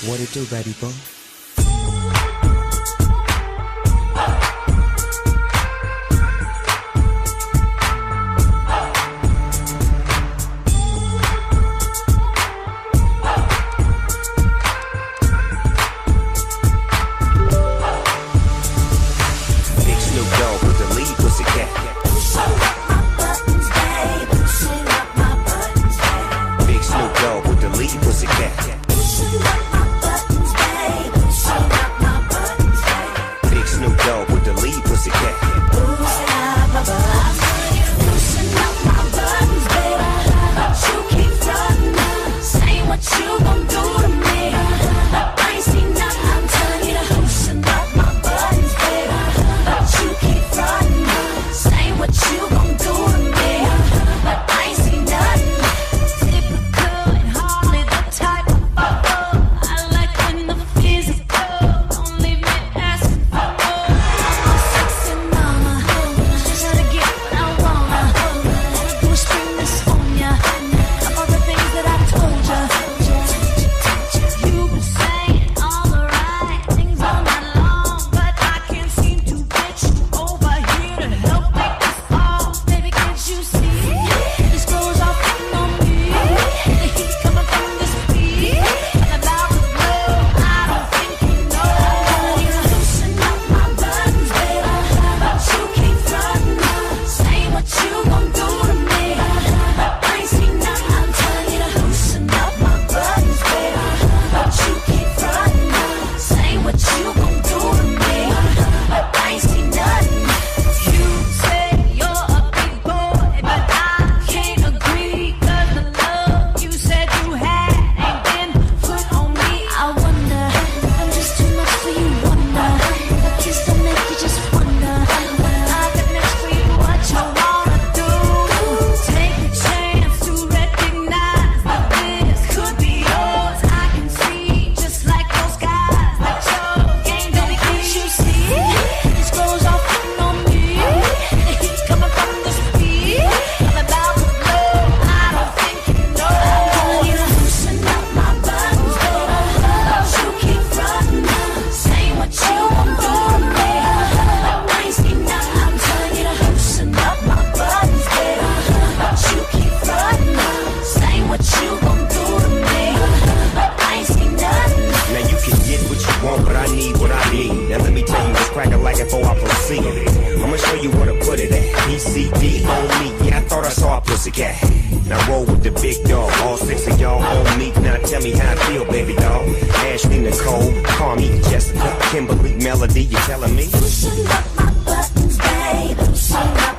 What it do, baby boy? I'ma show you where to put it at. PCD on me, yeah, I thought I saw a pussycat. Now roll with the big dog, all six of y'all on me. Now tell me how I feel, baby dog. Ashley, Nicole, Carmi, Jessica, Kimberly, Melody, you telling me? Loosen up my buttons, babe. Loosen up.